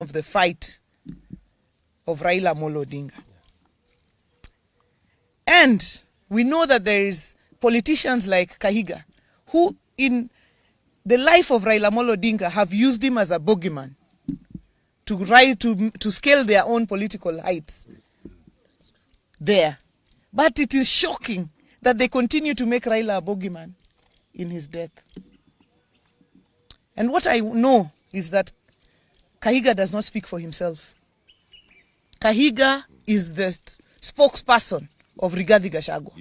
of the fight of Raila Amolo Odinga. And we know that there is politicians like Kahiga who in the life of Raila Amolo Odinga have used him as a bogeyman to scale their own political heights there. But it is shocking that they continue to make Raila a bogeyman in his death. And what I know is that Kahiga does not speak for himself. Kahiga is the spokesperson of Rigathi Gachagua.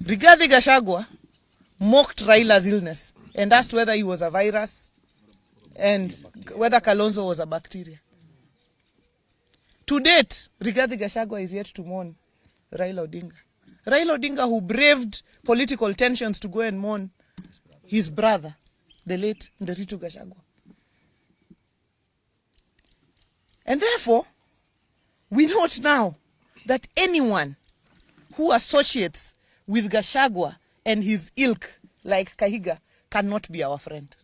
Rigathi Gachagua mocked Raila's illness and asked whether he was a virus and whether Kalonzo was a bacteria. To date, Rigathi Gachagua is yet to mourn Raila Odinga. Raila Odinga, who braved political tensions to go and mourn his brother, the late Nderitu Gachagua. And therefore, we note now that anyone who associates with Gachagua and his ilk, like Kahiga, cannot be our friend.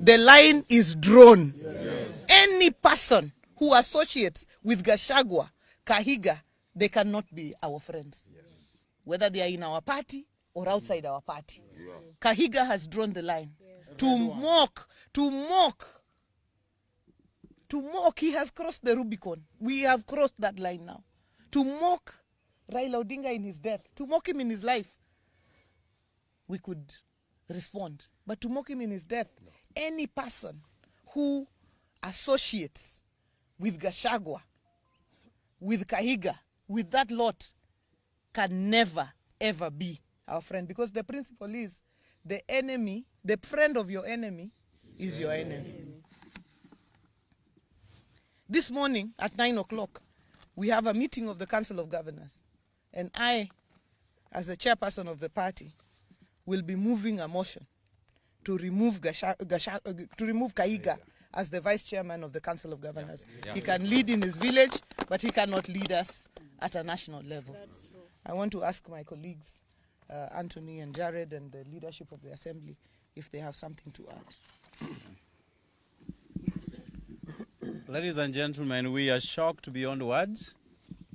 The line is drawn. Yes. Any person who associates with Gachagua, Kahiga, they cannot be our friends. Yes. Whether they are in our party or outside our party. Yes. Kahiga has drawn the line. Yes. To mock, he has crossed the Rubicon. We have crossed that line now. To mock Raila Odinga in his death, to mock him in his life, we could respond. But to mock him in his death, no. Any person who associates with Gachagua, with Kahiga, with that lot, can never, ever be our friend. Because the principle is, the friend of your enemy is your enemy. This morning at 9 o'clock, we have a meeting of the Council of Governors. And I, as the chairperson of the party, will be moving a motion to remove Kahiga as the vice chairman of the Council of Governors. Yeah. He can lead in his village, but he cannot lead us at a national level. That's true. I want to ask my colleagues, Anthony and Jared, and the leadership of the Assembly, if they have something to add. Ladies and gentlemen, we are shocked beyond words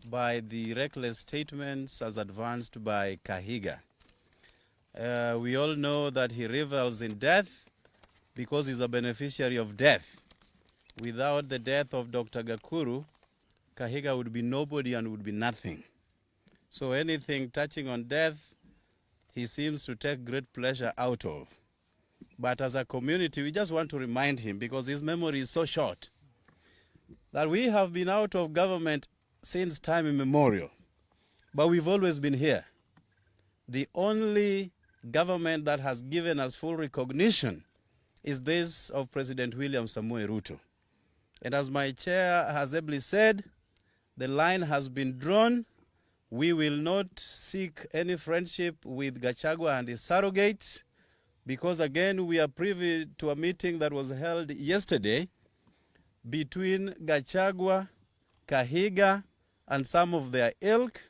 by the reckless statements as advanced by Kahiga. We all know that he revels in death because he's a beneficiary of death. Without the death of Dr. Gakuru, Kahiga would be nobody and would be nothing. So anything touching on death, he seems to take great pleasure out of. But as a community, we just want to remind him, because his memory is so short, that we have been out of government since time immemorial, but we've always been here. The only government that has given us full recognition is this of President William Samoei Ruto. And as my chair has ably said, the line has been drawn. We will not seek any friendship with Gachagua and his surrogates, because again, we are privy to a meeting that was held yesterday between Gachagua, Kahiga, and some of their ilk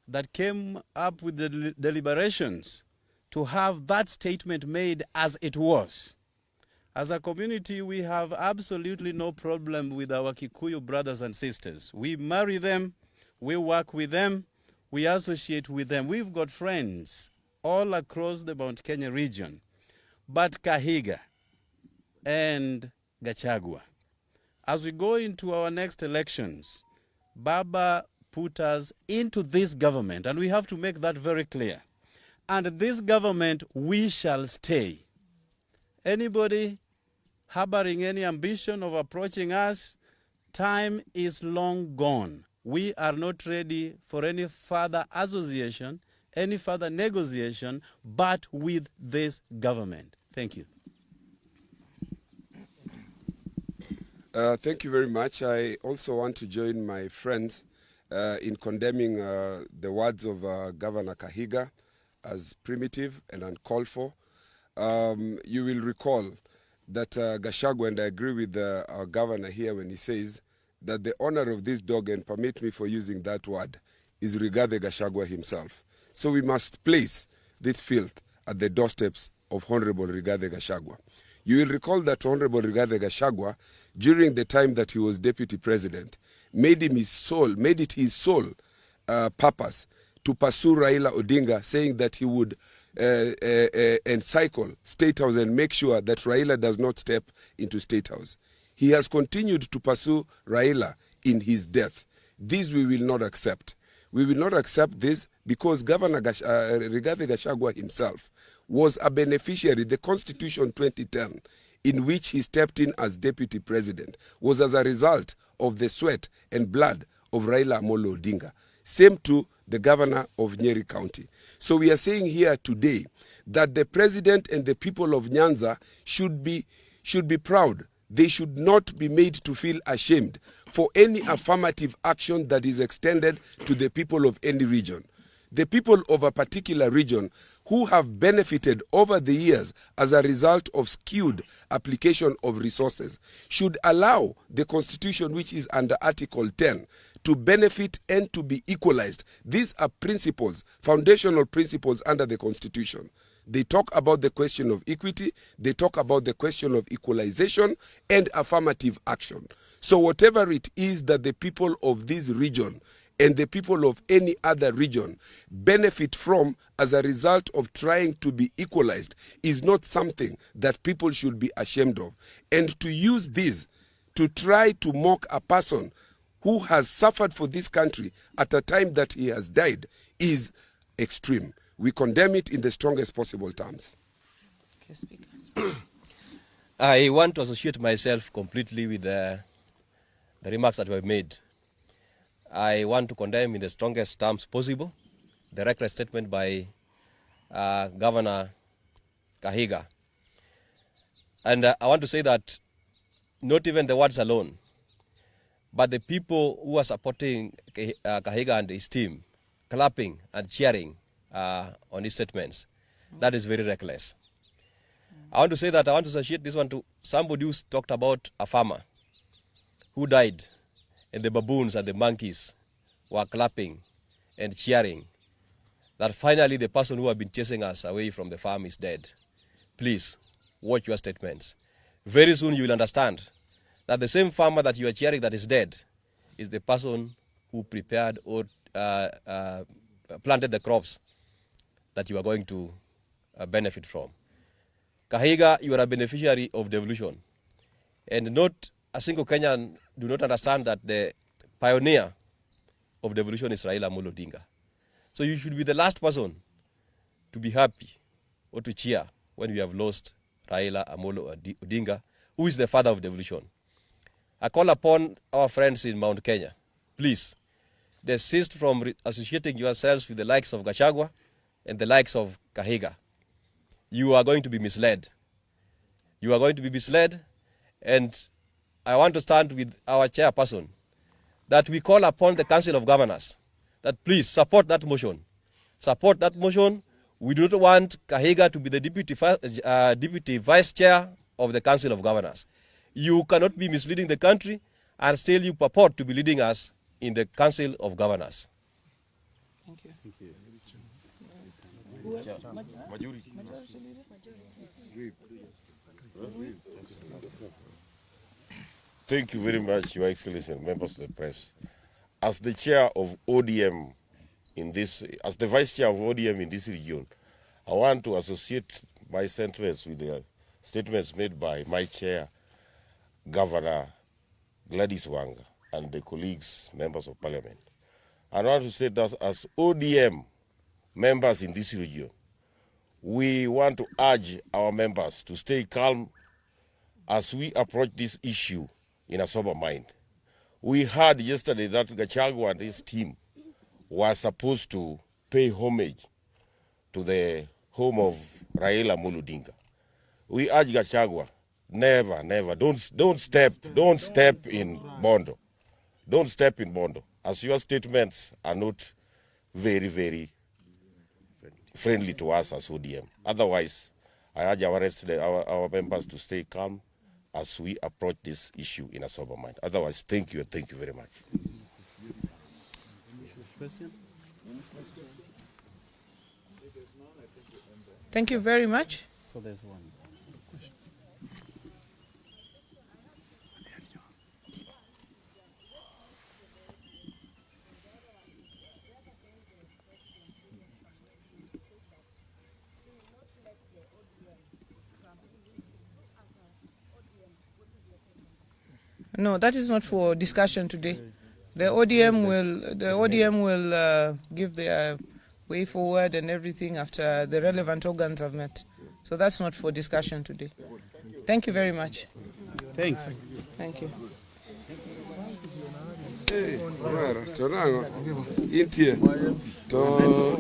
that came up with the deliberations to have that statement made as it was. As a community, we have absolutely no problem with our Kikuyu brothers and sisters. We marry them, we work with them, we associate with them. We've got friends all across the Mount Kenya region. But Kahiga and Gachagua, as we go into our next elections, Baba put us into this government, and we have to make that very clear. And this government, we shall stay. Anybody harboring any ambition of approaching us, time is long gone. We are not ready for any further association, any further negotiation, but with this government. Thank you. Thank you very much. I also want to join my friends in condemning the words of Governor Kahiga as primitive and uncalled for. You will recall that Gachagua, and I agree with our governor here when he says that the owner of this dog, and permit me for using that word, is Rigathi Gachagua himself. So we must place this filth at the doorsteps of Honorable Rigathi Gachagua. You will recall that Honorable Rigathi Gachagua during the time that he was deputy president made it his sole purpose to pursue Raila Odinga, saying that he would encircle State House and make sure that Raila does not step into State House. He has continued to pursue Raila in his death. This we will not accept. We will not accept this because Governor Rigathi Gachagua himself was a beneficiary. The Constitution 2010, in which he stepped in as deputy president, was as a result of the sweat and blood of Raila Amolo Odinga. Same to the governor of Nyeri County. So we are saying here today that the president and the people of Nyanza should be proud. They should not be made to feel ashamed for any affirmative action that is extended to the people of any region. The people of a particular region who have benefited over the years as a result of skewed application of resources should allow the Constitution, which is under Article 10, to benefit and to be equalized. These are principles, foundational principles under the Constitution. They talk about the question of equity, they talk about the question of equalization and affirmative action. So whatever it is that the people of this region and the people of any other region benefit from as a result of trying to be equalized is not something that people should be ashamed of. And to use this to try to mock a person who has suffered for this country at a time that he has died is extreme. We condemn it in the strongest possible terms. Okay, Speaker. I want to associate myself completely with the remarks that were made. I want to condemn in the strongest terms possible the reckless statement by Governor Kahiga. And I want to say that not even the words alone, but the people who are supporting Kahiga and his team, clapping and cheering on his statements, that is very reckless. I want to say that I want to associate this one to somebody who talked about a farmer who died, and the baboons and the monkeys were clapping and cheering that finally the person who had been chasing us away from the farm is dead. Please, watch your statements. Very soon you will understand that the same farmer that you are cheering that is dead is the person who prepared or planted the crops that you are going to benefit from. Kahiga, you are a beneficiary of devolution. And not a single Kenyan do not understand that the pioneer of devolution is Raila Amolo Odinga. So you should be the last person to be happy or to cheer when we have lost Raila Amolo Odinga, who is the father of devolution. I call upon our friends in Mount Kenya, please, desist from associating yourselves with the likes of Gachagua and the likes of Kahiga. You are going to be misled. You are going to be misled, and I want to stand with our chairperson that we call upon the Council of Governors that please support that motion. Support that motion. We do not want Kahiga to be the deputy vice chair of the Council of Governors. You cannot be misleading the country and still you purport to be leading us in the Council of Governors. Thank you. Thank you. Majority Thank you very much, Your Excellency and members of the press. As the chair of ODM in this, as the vice chair of ODM in this region, I want to associate my sentiments with the statements made by my chair, Governor Gladys Wanga, and the colleagues, members of parliament. I want to say that as ODM members in this region, we want to urge our members to stay calm as we approach this issue in a sober mind. We heard yesterday that Gachagua and his team were supposed to pay homage to the home of Raila Amolo Odinga. We urge Gachagua, never, never, don't step in Bondo. Don't step in Bondo, as your statements are not very, very friendly to us as ODM. Otherwise, I urge our members to stay calm as we approach this issue in a sober mind. Otherwise, thank you and thank you very much. Question? Thank you very much. So there's one. No, that is not for discussion today. The ODM will give their way forward and everything after the relevant organs have met. So that's not for discussion today. Thank you very much. Thanks. Thank you. Tonango, intie, to,